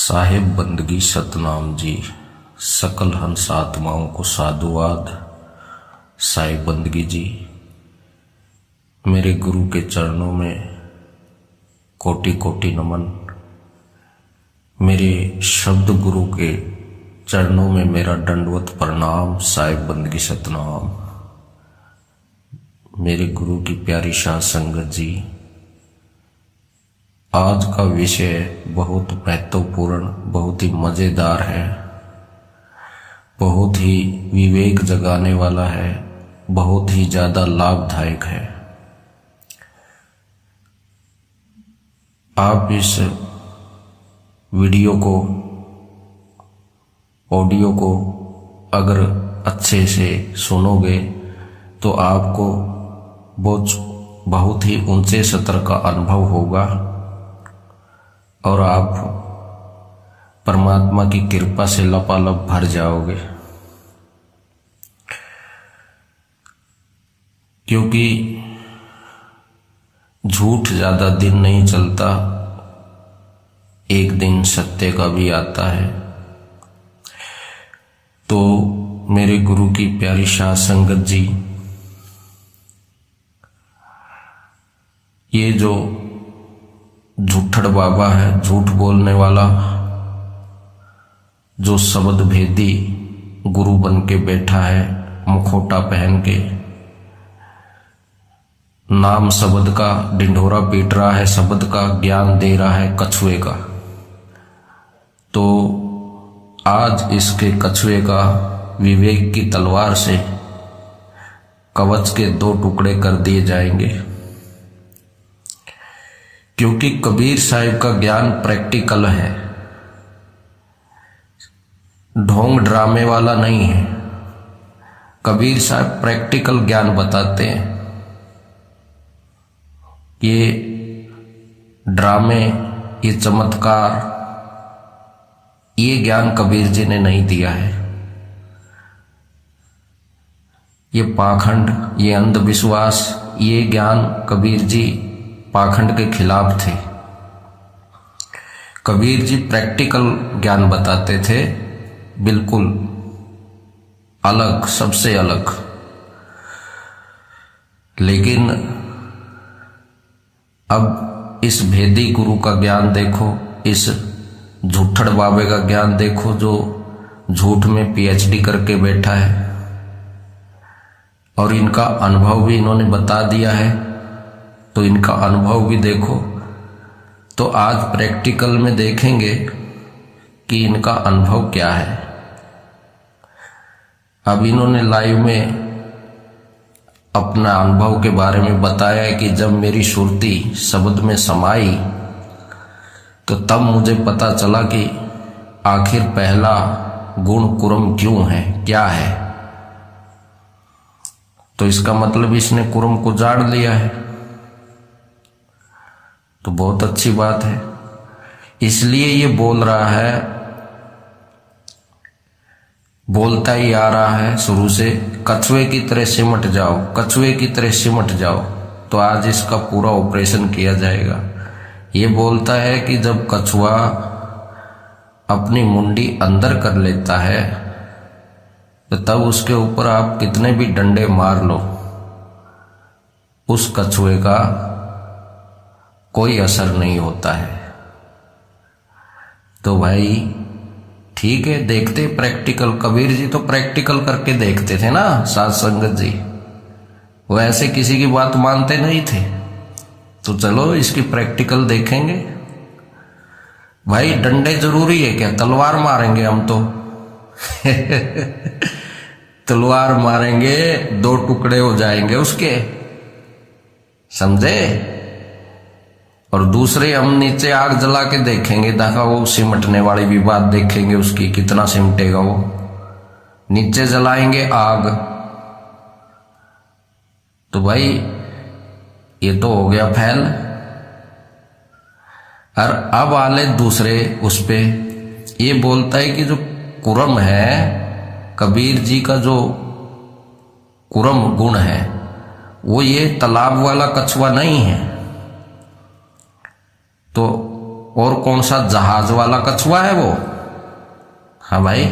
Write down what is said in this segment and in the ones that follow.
साहिब बंदगी सतनाम जी, सकल हंस आत्माओं को साधुवाद। साहिब बंदगी जी, मेरे गुरु के चरणों में कोटि कोटि नमन। मेरे शब्द गुरु के चरणों में मेरा दंडवत प्रणाम। साहिब बंदगी सतनाम। मेरे गुरु की प्यारी शाह संगत जी, आज का विषय बहुत महत्वपूर्ण, बहुत ही मजेदार है, बहुत ही विवेक जगाने वाला है, बहुत ही ज्यादा लाभदायक है। आप इस वीडियो को, ऑडियो को अगर अच्छे से सुनोगे तो आपको बहुत ही ऊंचे स्तर का अनुभव होगा और आप परमात्मा की कृपा से लपालप भर जाओगे। क्योंकि झूठ ज्यादा दिन नहीं चलता, एक दिन सत्य का भी आता है। तो मेरे गुरु की प्यारी शाह संगत जी, ये जो झूठड़ बाबा है, झूठ बोलने वाला, जो शब्द भेदी गुरु बन के बैठा है, मुखोटा पहन के नाम शब्द का ढिंढोरा पीट रहा है, शब्द का ज्ञान दे रहा है कछुए का। तो आज इसके कछुए का विवेक की तलवार से कवच के 2 टुकड़े कर दिए जाएंगे। क्योंकि कबीर साहिब का ज्ञान प्रैक्टिकल है, ढोंग ड्रामे वाला नहीं है। कबीर साहब प्रैक्टिकल ज्ञान बताते हैं। ये ड्रामे, ये चमत्कार, ये ज्ञान कबीर जी ने नहीं दिया है। ये पाखंड, ये अंधविश्वास, ये ज्ञान कबीर जी पाखंड के खिलाफ थे। कबीर जी प्रैक्टिकल ज्ञान बताते थे, बिल्कुल अलग, सबसे अलग। लेकिन अब इस भेदी गुरु का ज्ञान देखो, इस झूठड़ बाबे का ज्ञान देखो, जो झूठ में पीएचडी करके बैठा है और इनका अनुभव भी इन्होंने बता दिया है। तो इनका अनुभव भी देखो। तो आज प्रैक्टिकल में देखेंगे कि इनका अनुभव क्या है। अब इन्होंने लाइव में अपना अनुभव के बारे में बताया है कि जब मेरी सुरती शब्द में समाई तो तब मुझे पता चला कि आखिर पहला गुण कुरम क्यों है, क्या है। तो इसका मतलब इसने कुरम को जाड़ लिया है। तो बहुत अच्छी बात है। इसलिए ये बोल रहा है, बोलता ही आ रहा है शुरू से, कछुए की तरह सिमट जाओ, कछुए की तरह सिमट जाओ। तो आज इसका पूरा ऑपरेशन किया जाएगा। ये बोलता है कि जब कछुआ अपनी मुंडी अंदर कर लेता है तो तब उसके ऊपर आप कितने भी डंडे मार लो, उस कछुए का कोई असर नहीं होता है। तो भाई ठीक है, देखते प्रैक्टिकल। कबीर जी तो प्रैक्टिकल करके देखते थे ना साध संगत जी, वो ऐसे किसी की बात मानते नहीं थे। तो चलो इसकी प्रैक्टिकल देखेंगे। भाई डंडे जरूरी है क्या? तलवार मारेंगे हम तो तलवार मारेंगे, 2 टुकड़े हो जाएंगे उसके, समझे। और दूसरे हम नीचे आग जला के देखेंगे, देखा वो सिमटने वाली भी बात देखेंगे उसकी, कितना सिमटेगा वो। नीचे जलाएंगे आग। तो भाई ये तो हो गया फैल। और अब आले दूसरे उस पे, ये बोलता है कि जो कुरम है, कबीर जी का जो कुरम गुण है, वो ये तालाब वाला कछुआ नहीं है। तो और कौन सा जहाज वाला कछुआ है वो? हाँ भाई,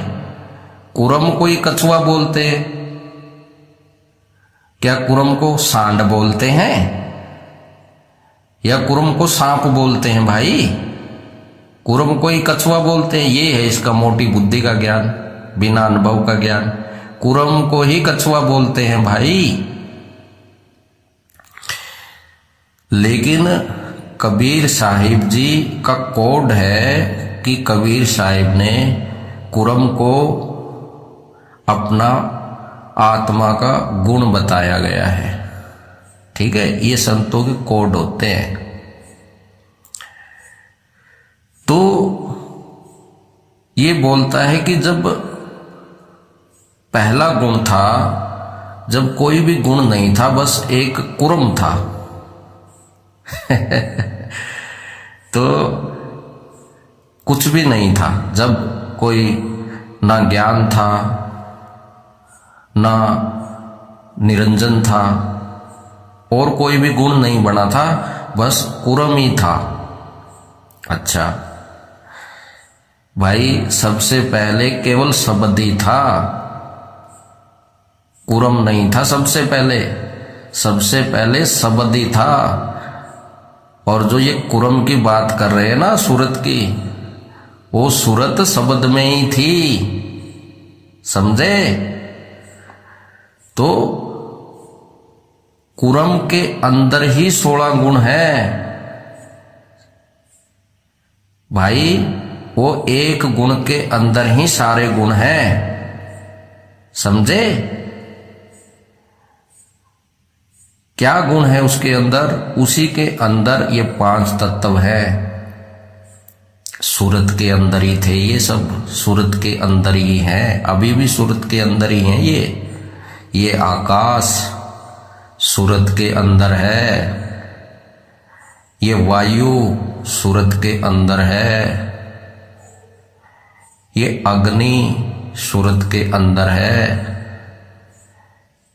कुरम को ही कछुआ बोलते हैं। क्या कुरम को सांड बोलते हैं या कुरम को सांप बोलते हैं भाई? कुरम को ही कछुआ बोलते हैं। ये है इसका मोटी बुद्धि का ज्ञान, बिना अनुभव का ज्ञान। कुरम को ही कछुआ बोलते हैं भाई। लेकिन कबीर साहिब जी का कोड है कि कबीर साहिब ने कुरम को अपना आत्मा का गुण बताया गया है। ठीक है, ये संतों के कोड होते हैं। तो ये बोलता है कि जब पहला गुण था, जब कोई भी गुण नहीं था, बस एक कुरम था तो कुछ भी नहीं था। जब कोई ना ज्ञान था, ना निरंजन था, और कोई भी गुण नहीं बना था, बस कुरम ही था। अच्छा भाई, सबसे पहले केवल शब्द ही था, कुरम नहीं था। सबसे पहले शब्द ही था। और जो ये कुरम की बात कर रहे हैं ना, सूरत की, वो सूरत शब्द में ही थी, समझे? तो कुरम के अंदर ही 16 गुण है भाई। वो एक गुण के अंदर ही सारे गुण हैं, समझे? क्या गुण है उसके अंदर? उसी के अंदर ये 5 तत्व है। सूरत के अंदर ही थे ये सब, सूरत के अंदर ही हैं, अभी भी सूरत के अंदर ही हैं। ये आकाश सूरत के अंदर है, ये वायु सूरत के अंदर है, ये अग्नि सूरत के अंदर है,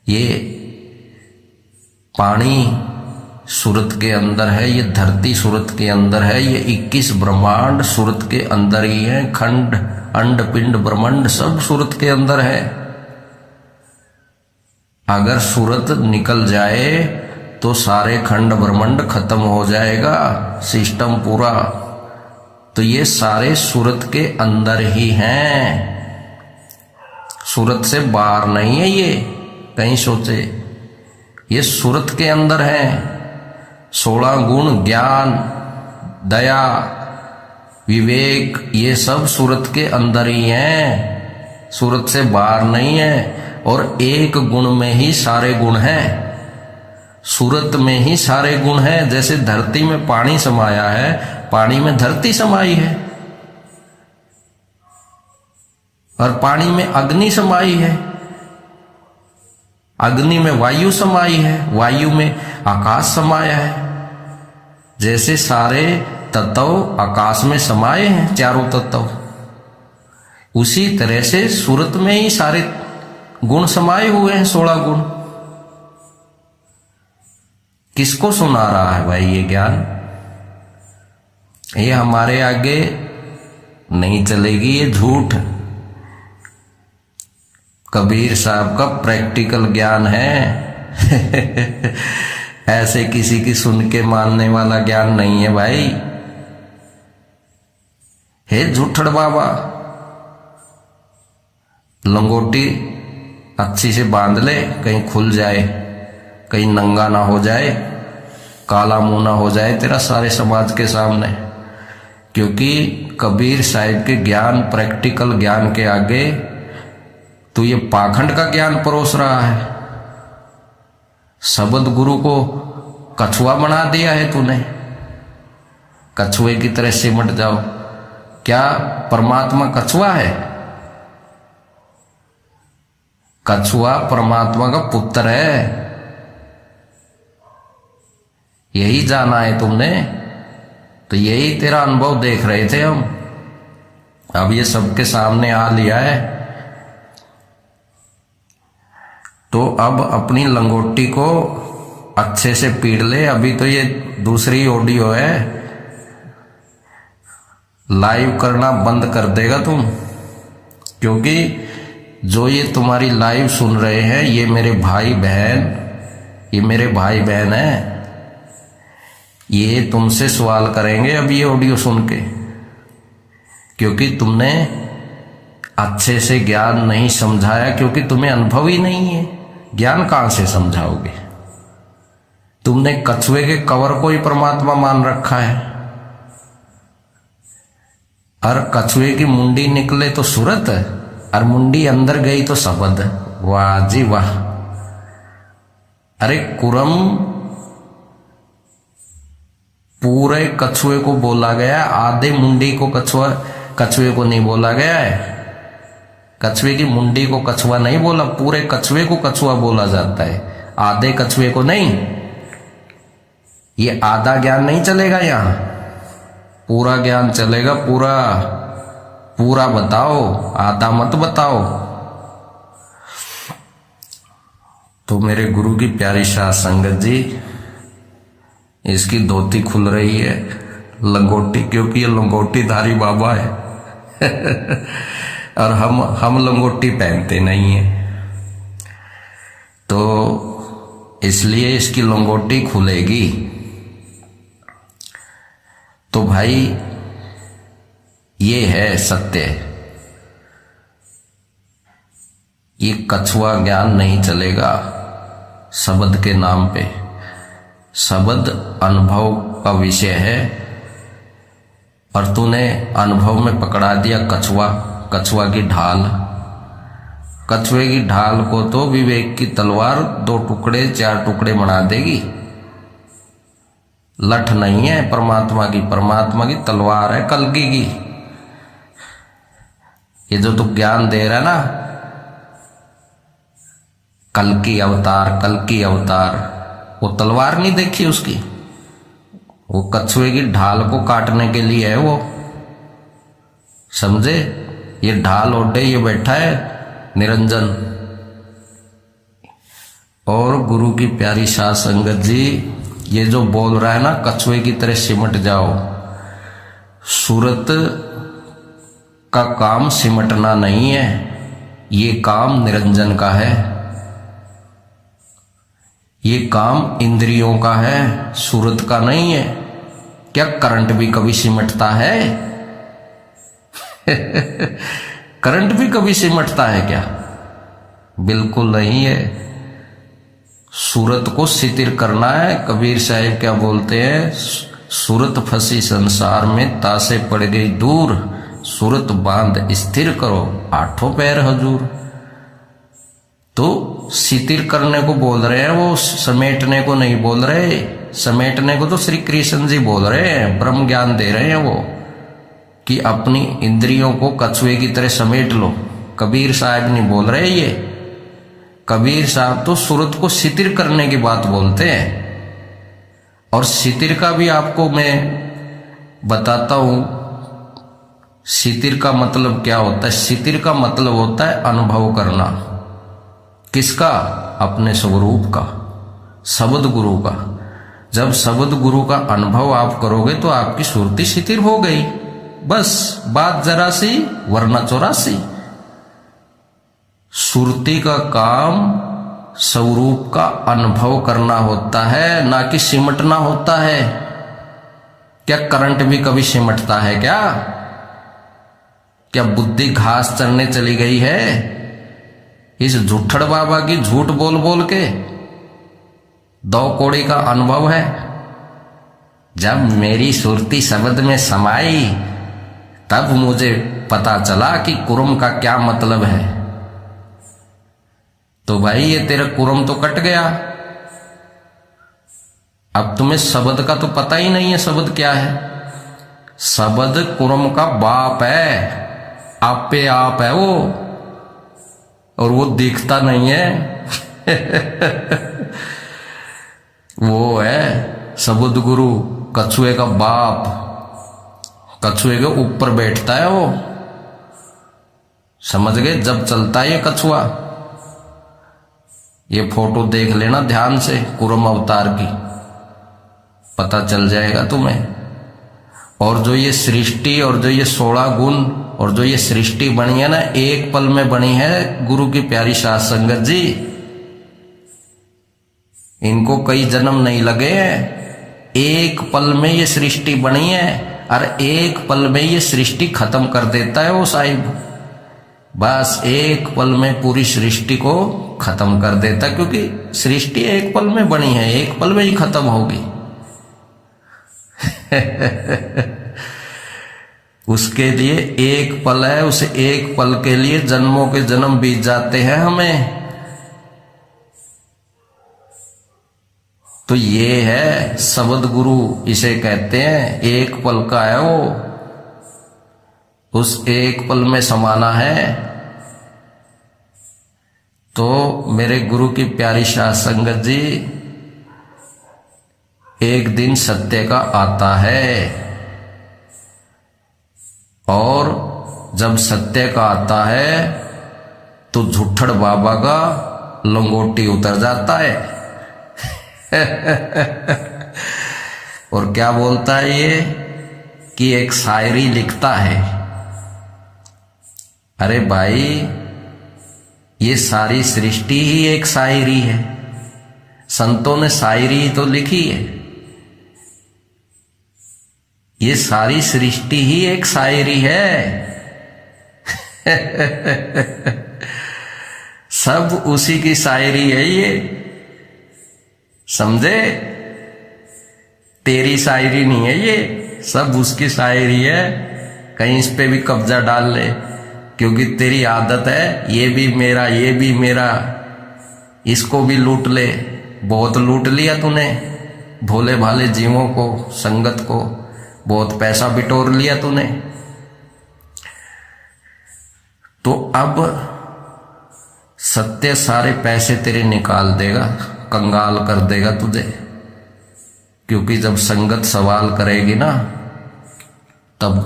ये पानी सूरत के अंदर है, ये धरती सूरत के अंदर है, ये 21 ब्रह्मांड सूरत के अंदर ही है, खंड अंड पिंड ब्रह्मांड सब सूरत के अंदर है। अगर सूरत निकल जाए तो सारे खंड ब्रह्मांड खत्म हो जाएगा, सिस्टम पूरा। तो ये सारे सूरत के अंदर ही हैं, सूरत से बाहर नहीं है ये, कहीं सोचे। ये सूरत के अंदर है। 16 गुण, ज्ञान, दया, विवेक, ये सब सूरत के अंदर ही हैं, सूरत से बाहर नहीं है। और एक गुण में ही सारे गुण हैं, सूरत में ही सारे गुण हैं। जैसे धरती में पानी समाया है, पानी में धरती समाई है, और पानी में अग्नि समाई है, अग्नि में वायु समाई है, वायु में आकाश समाया है। जैसे सारे तत्व आकाश में समाये हैं, चारों तत्व, उसी तरह से सूरत में ही सारे गुण समाये हुए हैं, 16 गुण। किसको सुना रहा है भाई ये ज्ञान? ये हमारे आगे नहीं चलेगी, ये झूठ। कबीर साहब का प्रैक्टिकल ज्ञान है ऐसे किसी की सुन के मानने वाला ज्ञान नहीं है भाई। हे झूठड़ बाबा, लंगोटी अच्छी से बांध ले, कहीं खुल जाए, कहीं नंगा ना हो जाए, काला मुंह ना हो जाए तेरा सारे समाज के सामने। क्योंकि कबीर साहिब के ज्ञान, प्रैक्टिकल ज्ञान के आगे तू ये पाखंड का ज्ञान परोस रहा है। शब्द गुरु को कछुआ बना दिया है तूने, कछुए की तरह सिमट जाओ। क्या परमात्मा कछुआ है? कछुआ परमात्मा का पुत्र है, यही जाना है तुमने। तो यही तेरा अनुभव देख रहे थे हम, अब ये सबके सामने आ लिया है। तो अब अपनी लंगोटी को अच्छे से पीड़ ले। अभी तो ये दूसरी ऑडियो है, लाइव करना बंद कर देगा तुम, क्योंकि जो ये तुम्हारी लाइव सुन रहे हैं ये मेरे भाई बहन है। ये तुमसे सवाल करेंगे अब ये ऑडियो सुन के, क्योंकि तुमने अच्छे से ज्ञान नहीं समझाया, क्योंकि तुम्हें अनुभव ही नहीं है। ज्ञान कहां से समझाओगे? तुमने कछुए के कवर को ही परमात्मा मान रखा है, और कछुए की मुंडी निकले तो सूरत, और मुंडी अंदर गई तो शब्द। वाह जी वाह। अरे कुरम पूरे कछुए को बोला गया, आधे मुंडी को कछुए को नहीं बोला गया है। कछुए की मुंडी को कछुआ नहीं बोला, पूरे कछुए को कछुआ बोला जाता है, आधे कछुए को नहीं। ये आधा ज्ञान नहीं चलेगा, यहां पूरा ज्ञान चलेगा। पूरा बताओ, आधा मत बताओ। तो मेरे गुरु की प्यारी साध संगत जी, इसकी धोती खुल रही है, लंगोटी, क्योंकि ये लंगोटी धारी बाबा है और हम लंगोटी पहनते नहीं है, तो इसलिए इसकी लंगोटी खुलेगी। तो भाई ये है सत्य। ये कछुआ ज्ञान नहीं चलेगा शब्द के नाम पे। शब्द अनुभव का विषय है, और तूने अनुभव में पकड़ा दिया कछुआ की ढाल। कछुए की ढाल को तो विवेक की तलवार 2 टुकड़े 4 टुकड़े बना देगी। लठ नहीं है परमात्मा की तलवार है, कल्कि की। ये जो तू ज्ञान दे रहा है ना, कल्कि अवतार, वो तलवार नहीं देखी उसकी, वो कछुए की ढाल को काटने के लिए है वो, समझे? ये ढाल ओढ़े ये बैठा है निरंजन। और गुरु की प्यारी साध संगत जी, ये जो बोल रहा है ना कछुए की तरह सिमट जाओ, सूरत का काम सिमटना नहीं है, ये काम निरंजन का है, ये काम इंद्रियों का है, सूरत का नहीं है। क्या करंट भी कभी सिमटता है? करंट भी कभी सिमटता है क्या? बिल्कुल नहीं है। सूरत को शिथिल करना है। कबीर साहिब क्या बोलते हैं? सूरत फंसी संसार में, तासे पड़ गई दूर, सूरत बांध स्थिर करो, 8 पैर हजूर। तो शिथिल करने को बोल रहे हैं वो, समेटने को नहीं बोल रहे। समेटने को तो श्री कृष्ण जी बोल रहे हैं, ब्रह्म ज्ञान दे रहे हैं वो, कि अपनी इंद्रियों को कछुए की तरह समेट लो। कबीर साहब नहीं बोल रहे ये। कबीर साहब तो सूरत को शिथिल करने की बात बोलते हैं। और शिथिल का भी आपको मैं बताता हूं, शिथिल का मतलब क्या होता है। शिथिल का मतलब होता है अनुभव करना। किसका? अपने स्वरूप का, शब्द गुरु का। जब शब्द गुरु का अनुभव आप करोगे तो आपकी सुरती शिथिल हो गई, बस बात जरा सी वरना 84। सुरती का काम स्वरूप का अनुभव करना होता है, ना कि सिमटना होता है। क्या करंट भी कभी सिमटता है क्या? क्या बुद्धि घास चरने चली गई है इस झूठड़ बाबा की झूठ बोल बोल के? 2 कौड़ी का अनुभव है। जब मेरी सुरती शब्द में समाई तब मुझे पता चला कि कुरम का क्या मतलब है। तो भाई ये तेरा कुरम तो कट गया। अब तुम्हें शब्द का तो पता ही नहीं है शब्द क्या है। शब्द कुरम का बाप है, आप पे आप है वो, और वो दिखता नहीं है वो है शब्द गुरु, कछुए का बाप, कछुए के ऊपर बैठता है वो। समझ गए? जब चलता है ये कछुआ, ये फोटो देख लेना ध्यान से कुरम अवतार की, पता चल जाएगा तुम्हें। और जो ये सृष्टि और जो ये 16 गुण और जो ये सृष्टि बनी है ना, एक पल में बनी है गुरु की प्यारी साध संगत जी। इनको कई जन्म नहीं लगे हैं, एक पल में ये सृष्टि बनी है और एक पल में ये सृष्टि खत्म कर देता है वो साहिब। बस एक पल में पूरी सृष्टि को खत्म कर देता, क्योंकि सृष्टि एक पल में बनी है, एक पल में ही खत्म होगी। उसके लिए एक पल है, उस एक पल के लिए जन्मों के जन्म बीत जाते हैं हमें। तो ये है शब्द गुरु, इसे कहते हैं। एक पल का है वो, उस एक पल में समाना है। तो मेरे गुरु की प्यारी साध संगत जी, एक दिन सत्य का आता है, और जब सत्य का आता है तो झूठड़ बाबा का लंगोटी उतर जाता है। और क्या बोलता है ये कि एक शायरी लिखता है। अरे भाई, ये सारी सृष्टि ही एक शायरी है। संतों ने शायरी तो लिखी है, ये सारी सृष्टि ही एक शायरी है। सब उसी की शायरी है ये, समझे? तेरी शायरी नहीं है ये, सब उसकी शायरी है। कहीं इस पे भी कब्जा डाल ले, क्योंकि तेरी आदत है ये भी मेरा, ये भी मेरा, इसको भी लूट ले। बहुत लूट लिया तूने भोले भाले जीवों को, संगत को, बहुत पैसा बिटोर लिया तूने। तो अब सत्य सारे पैसे तेरे निकाल देगा, कंगाल कर देगा तुझे। क्योंकि जब संगत सवाल करेगी ना, तब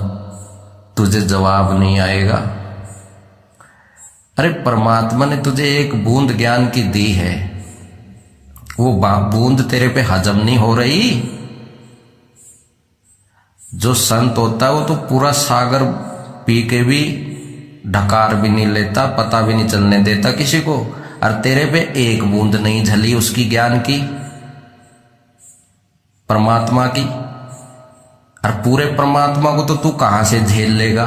तुझे जवाब नहीं आएगा। अरे परमात्मा ने तुझे एक बूंद ज्ञान की दी है, वो बूंद तेरे पे हजम नहीं हो रही। जो संत होता है वो तो पूरा सागर पी के भी ढकार भी नहीं लेता, पता भी नहीं चलने देता किसी को। और तेरे पे एक बूंद नहीं झली उसकी ज्ञान की, परमात्मा की। और पूरे परमात्मा को तो तू कहां से झेल लेगा?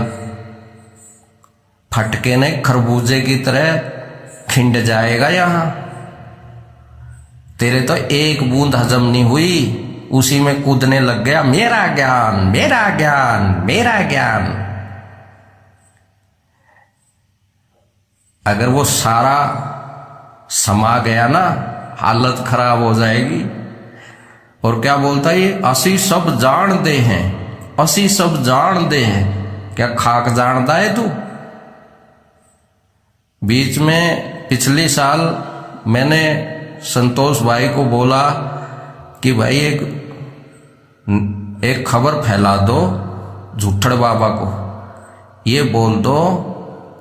फटके ने खरबूजे की तरह खिंड जाएगा यहां। तेरे तो एक बूंद हजम नहीं हुई, उसी में कूदने लग गया, मेरा ज्ञान, मेरा ज्ञान, मेरा ज्ञान। अगर वो सारा समा गया ना, हालत खराब हो जाएगी। और क्या बोलता है ये, असी सब जान दे हैं, असी सब जान दे हैं। क्या खाक जानता है तू? बीच में पिछले साल मैंने संतोष भाई को बोला कि भाई एक खबर फैला दो झूठड़ बाबा को, ये बोल दो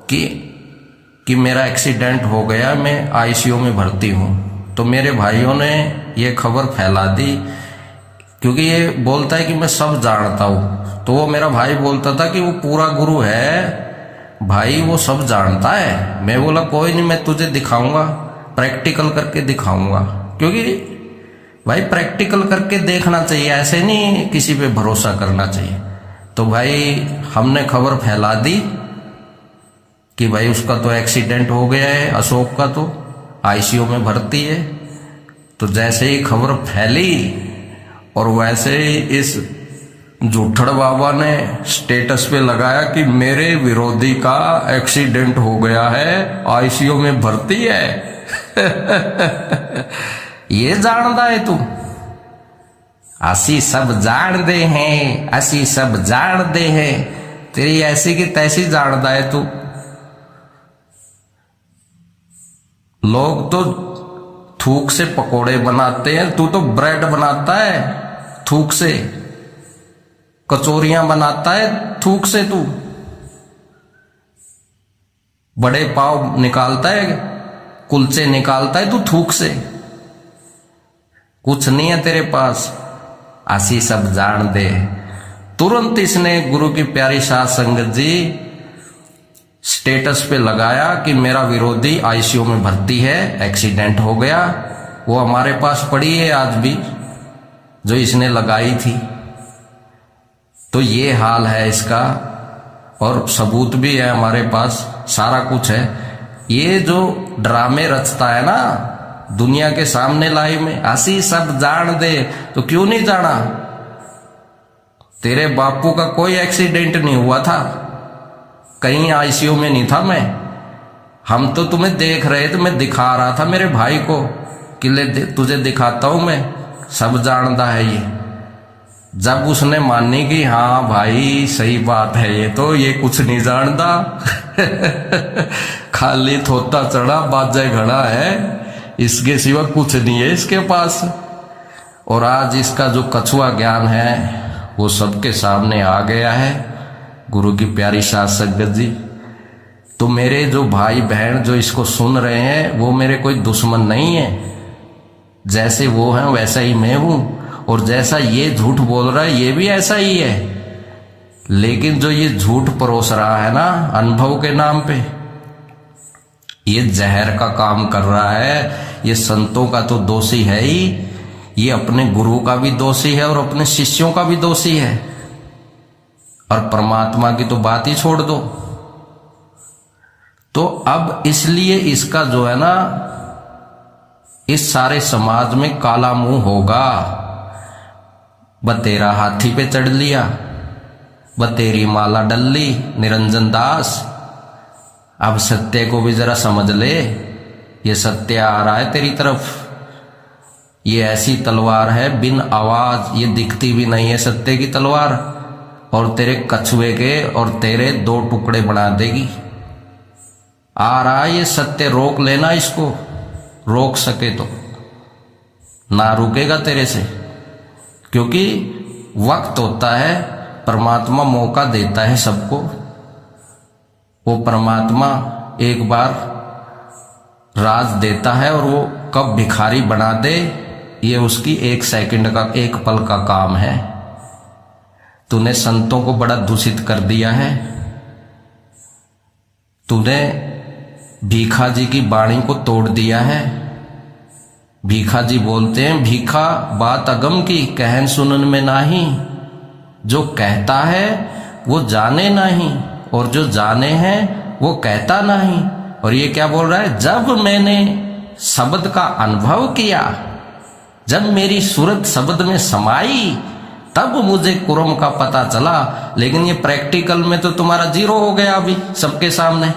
कि मेरा एक्सीडेंट हो गया, मैं आईसीयू में भर्ती हूँ। तो मेरे भाइयों ने ये खबर फैला दी, क्योंकि ये बोलता है कि मैं सब जानता हूँ। तो वो मेरा भाई बोलता था कि वो पूरा गुरु है भाई, वो सब जानता है। मैं बोला कोई नहीं, मैं तुझे दिखाऊंगा, प्रैक्टिकल करके दिखाऊंगा। क्योंकि भाई प्रैक्टिकल करके देखना चाहिए, ऐसे नहीं किसी पे भरोसा करना चाहिए। तो भाई हमने खबर फैला दी कि भाई उसका तो एक्सीडेंट हो गया है, अशोक का तो आईसीयू में भर्ती है। तो जैसे ही खबर फैली और वैसे ही इस झूठड़ बाबा ने स्टेटस पे लगाया कि मेरे विरोधी का एक्सीडेंट हो गया है, आईसीयू में भर्ती है। ये जानता है तू? असी सब जान दे हैं, असी सब जान दे हैं। तेरी ऐसी की तैसी जानता है तू। लोग तो थूक से पकोड़े बनाते हैं, तू तो ब्रेड बनाता है थूक से, कचौरियां बनाता है थूक से। तू बड़े पाव निकालता है, कुलचे निकालता है तू थूक से। कुछ नहीं है तेरे पास। असी सब जान दे, तुरंत इसने गुरु की प्यारी साध संगत जी स्टेटस पे लगाया कि मेरा विरोधी आईसीयू में भर्ती है, एक्सीडेंट हो गया। वो हमारे पास पड़ी है आज भी, जो इसने लगाई थी। तो ये हाल है इसका, और सबूत भी है हमारे पास, सारा कुछ है। ये जो ड्रामे रचता है ना दुनिया के सामने लाइव में, हंसी सब जान दे, तो क्यों नहीं जाना? तेरे बापू का कोई एक्सीडेंट नहीं हुआ था, कहीं आईसीयू में नहीं था मैं। हम तो तुम्हें देख रहे थे, मैं दिखा रहा था मेरे भाई को कि ले तुझे दिखाता हूं मैं, सब जानता है ये। जब उसने मानी कि हाँ भाई सही बात है, ये कुछ नहीं जानता खाली थोता चढ़ा बाजे घड़ा है, इसके सिवा कुछ नहीं है इसके पास। और आज इसका जो कछुआ ज्ञान है वो सबके सामने आ गया है, गुरु की प्यारी साध संगत जी। तो मेरे जो भाई बहन जो इसको सुन रहे हैं वो मेरे कोई दुश्मन नहीं है, जैसे वो हैं वैसा ही मैं हूं, और जैसा ये झूठ बोल रहा है ये भी ऐसा ही है। लेकिन जो ये झूठ परोस रहा है ना अनुभव के नाम पे, ये जहर का काम कर रहा है। ये संतों का तो दोषी है ही, ये अपने गुरु का भी दोषी है और अपने शिष्यों का भी दोषी है, और परमात्मा की तो बात ही छोड़ दो। तो अब इसलिए इसका जो है ना इस सारे समाज में काला मुंह होगा। बतेरा हाथी पे चढ़ लिया, बतेरी माला डल्ली निरंजन दास। अब सत्य को भी जरा समझ ले, ये सत्य आ रहा है तेरी तरफ। ये ऐसी तलवार है बिन आवाज, ये दिखती भी नहीं है सत्य की तलवार, और तेरे कछुए के और तेरे दो टुकड़े बना देगी। आ रहा है ये सत्य, रोक लेना इसको, रोक सके तो। ना रुकेगा तेरे से, क्योंकि वक्त होता है, परमात्मा मौका देता है सबको। वो परमात्मा एक बार राज देता है और वो कब भिखारी बना दे ये उसकी एक सेकंड का, एक पल का काम है। तूने संतों को बड़ा दूषित कर दिया है, तूने भीखा जी की वाणी को तोड़ दिया है। भीखा जी बोलते हैं, भीखा बात अगम की कहन सुनन में नाही, जो कहता है वो जाने नहीं, और जो जाने हैं वो कहता नहीं। और ये क्या बोल रहा है, जब मैंने शब्द का अनुभव किया, जब मेरी सूरत शब्द में समाई, तब मुझे कुरम का पता चला। लेकिन ये प्रैक्टिकल में तो तुम्हारा जीरो हो गया अभी सबके सामने।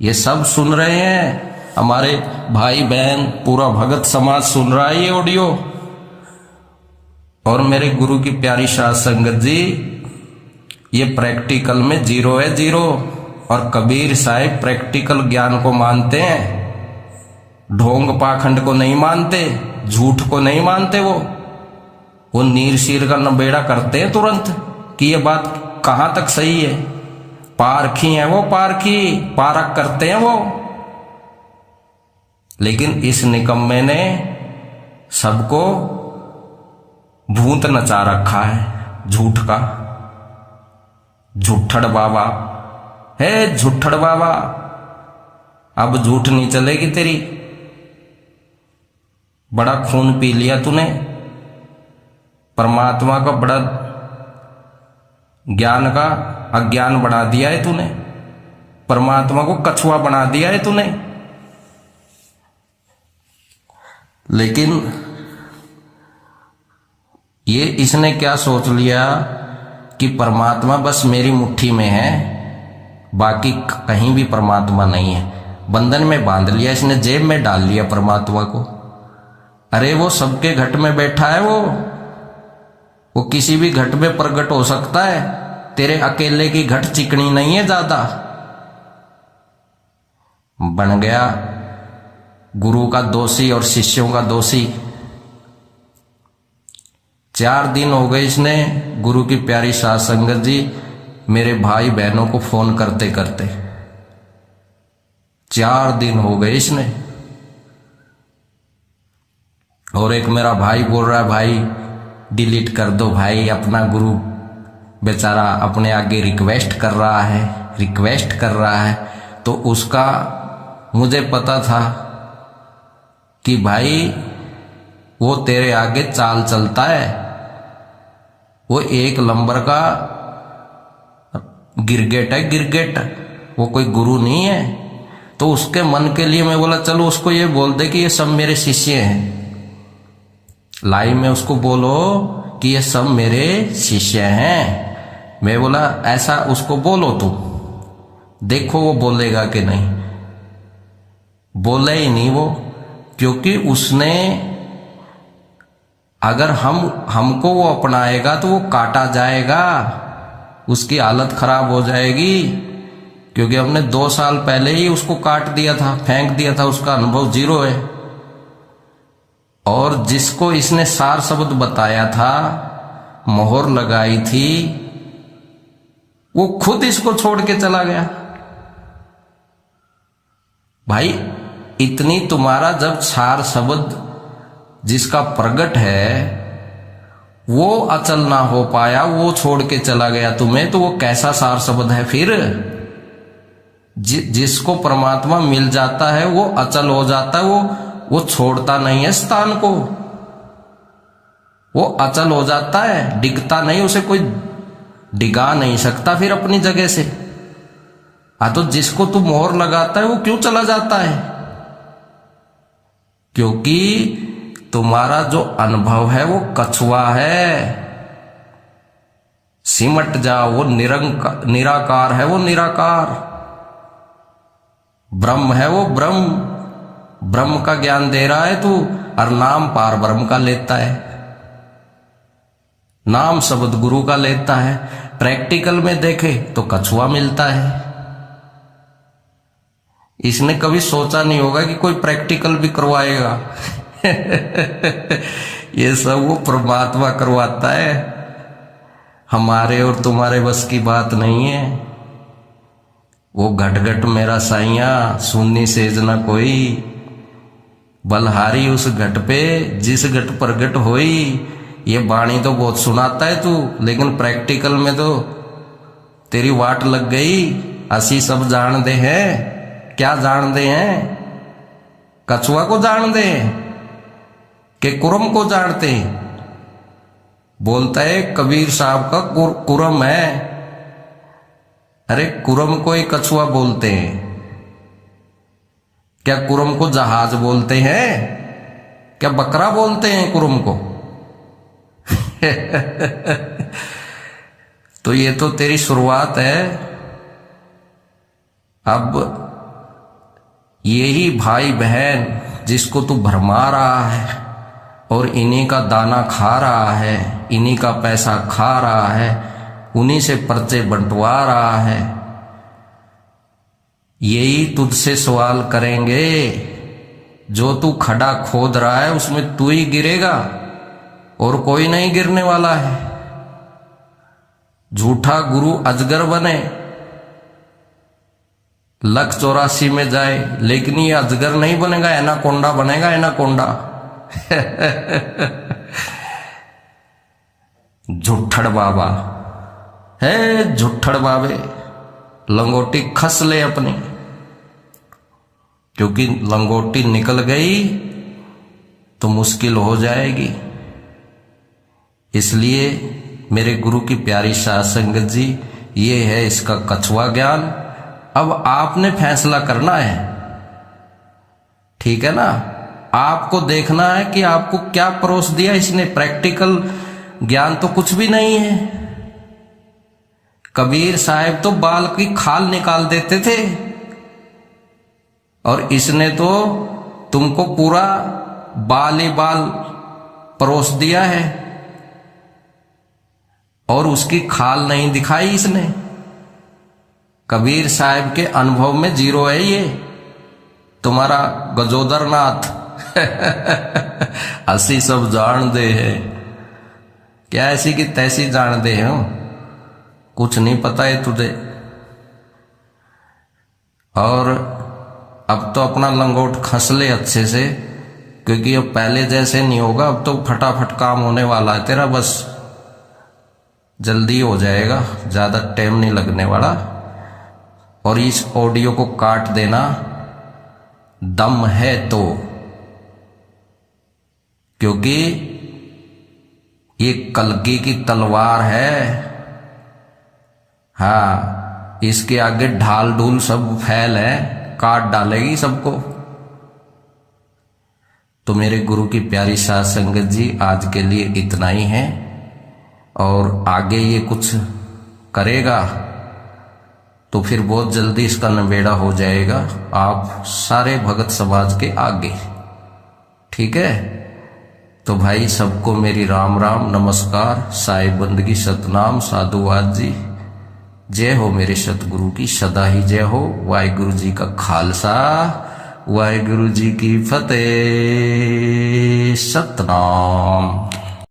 ये सब सुन रहे हैं, हमारे भाई बहन, पूरा भगत समाज सुन रहा है ये ऑडियो। और मेरे गुरु की प्यारी साध संगत जी, ये प्रैक्टिकल में जीरो है, जीरो। और कबीर साहिब प्रैक्टिकल ज्ञान को मानते हैं, ढोंग पाखंड को नहीं मानते, झूठ को नहीं मानते। वो नीर शीर का नबेड़ा करते हैं तुरंत कि ये बात कहां तक सही है। पारखी है वो, पारखी पारख करते हैं वो। लेकिन इस निकम्मे ने सबको भूत नचा रखा है झूठ का। झूठड़ बाबा है, झूठड़ बाबा। अब झूठ नहीं चलेगी तेरी, बड़ा खून पी लिया तूने, परमात्मा का बड़ा ज्ञान का अज्ञान बना दिया है तूने, परमात्मा को कछुआ बना दिया है तूने। लेकिन ये इसने क्या सोच लिया कि परमात्मा बस मेरी मुट्ठी में है, बाकी कहीं भी परमात्मा नहीं है। बंधन में बांध लिया इसने, जेब में डाल लिया परमात्मा को। अरे वो सबके घट में बैठा है, वो किसी भी घट में प्रकट हो सकता है। तेरे अकेले की घट चिकनी नहीं है ज्यादा। बन गया गुरु का दोषी और शिष्यों का दोषी। 4 दिन हो गए इसने, गुरु की प्यारी साध संगत जी, मेरे भाई बहनों को फोन करते करते 4 दिन हो गए इसने। और एक मेरा भाई बोल रहा है, भाई डिलीट कर दो भाई, अपना गुरु बेचारा अपने आगे रिक्वेस्ट कर रहा है, तो उसका मुझे पता था कि भाई वो तेरे आगे चाल चलता है, वो एक नंबर का गिरगिट है, गिरगिट, वो कोई गुरु नहीं है। तो उसके मन के लिए मैं बोला चलो उसको ये बोल दे कि ये सब मेरे शिष्य हैं, लाइव में उसको बोलो कि ये सब मेरे शिष्य हैं। मैं बोला ऐसा उसको बोलो, तुम देखो वो बोलेगा कि नहीं। बोले ही नहीं वो, क्योंकि उसने अगर हमको वो अपनाएगा तो वो काटा जाएगा, उसकी हालत खराब हो जाएगी, क्योंकि हमने 2 साल पहले ही उसको काट दिया था, फेंक दिया था, उसका अनुभव 0 है। और जिसको इसने सार शब्द बताया था, मोहर लगाई थी, वो खुद इसको छोड़ के चला गया। भाई इतनी तुम्हारा जब सार शब्द जिसका प्रगट है वो अचल ना हो पाया, वो छोड़ के चला गया तुम्हें, तो वो कैसा सार शब्द है फिर? जिसको परमात्मा मिल जाता है वो अचल हो जाता है, वो छोड़ता नहीं है स्थान को, वो अचल हो जाता है, डिगता नहीं, उसे कोई डिगा नहीं सकता फिर अपनी जगह से। तो जिसको तू मोहर लगाता है वो क्यों चला जाता है? क्योंकि तुम्हारा जो अनुभव है वो कछुआ है। सिमट जाओ, वो निराकार है, वो निराकार ब्रह्म है, वो ब्रह्म का ज्ञान दे रहा है तू, और नाम पार ब्रह्म का लेता है, नाम शब्द गुरु का लेता है। प्रैक्टिकल में देखे तो कछुआ मिलता है। इसने कभी सोचा नहीं होगा कि कोई प्रैक्टिकल भी करवाएगा। ये सब वो परमात्मा करवाता है, हमारे और तुम्हारे बस की बात नहीं है। वो घट घट मेरा साइया, सुननी सेज न कोई, बलहारी उस घट पे जिस घट प्रगट होई। ये वाणी तो बहुत सुनाता है तू, लेकिन प्रैक्टिकल में तो तेरी वाट लग गई। असी सब जान दे हैं, क्या जान दे हैं? कछुआ को जान दे कि कुरम को जानते? बोलता है कबीर साहब का कुरम है। अरे कुरम को ही कछुआ बोलते हैं क्या? कुरम को जहाज बोलते हैं क्या? बकरा बोलते हैं कुरम को? तो ये तो तेरी शुरुआत है। अब यही भाई बहन जिसको तू भरमा रहा है और इन्हीं का दाना खा रहा है, इन्हीं का पैसा खा रहा है, उन्हीं से पर्चे बंटवा रहा है, यही तुझसे सवाल करेंगे। जो तू खड्डा खोद रहा है उसमें तू ही गिरेगा और कोई नहीं गिरने वाला है। झूठा गुरु अजगर बने, 184 में जाए, लेकिन ये अजगर नहीं बनेगा, एनाकोंडा बनेगा, एनाकोंडा। झुट्ठड़ बाबा है, झुट्ठड़ बाबे, लंगोटी खस ले अपनी, क्योंकि लंगोटी निकल गई तो मुश्किल हो जाएगी। इसलिए मेरे गुरु की प्यारी साध संगत जी, ये है इसका कछुआ ज्ञान। अब आपने फैसला करना है, ठीक है ना? आपको देखना है कि आपको क्या परोस दिया इसने। प्रैक्टिकल ज्ञान तो कुछ भी नहीं है। कबीर साहब तो बाल की खाल निकाल देते थे, और इसने तो तुमको पूरा बाल ही बाल परोस दिया है, और उसकी खाल नहीं दिखाई इसने। कबीर साहब के अनुभव में 0 है ये तुम्हारा गजोदर नाथ। असी सब जान दे है, क्या ऐसी की तैसी जान दे हो? कुछ नहीं पता है तुझे। और अब तो अपना लंगोट खस ले अच्छे से, क्योंकि अब पहले जैसे नहीं होगा। अब तो फटाफट काम होने वाला है तेरा। बस जल्दी हो जाएगा, ज़्यादा टाइम नहीं लगने वाला। और इस ऑडियो को काट देना, दम है तो, क्योंकि ये कल्कि की तलवार है। हाँ, इसके आगे ढाल ढूल सब फैल है, काट डालेगी सबको। तो मेरे गुरु की प्यारी साध संगत जी, आज के लिए इतना ही है। और आगे ये कुछ करेगा तो फिर बहुत जल्दी इसका नवेड़ा हो जाएगा आप सारे भगत समाज के आगे। ठीक है, तो भाई सबको मेरी राम राम नमस्कार, साहिब बंदगी सतनाम साधुवाद जी। जय हो मेरे सतगुरु की सदा ही जय हो। वाहिगुरु जी का खालसा, वाहिगुरु जी की फतेह। सतनाम।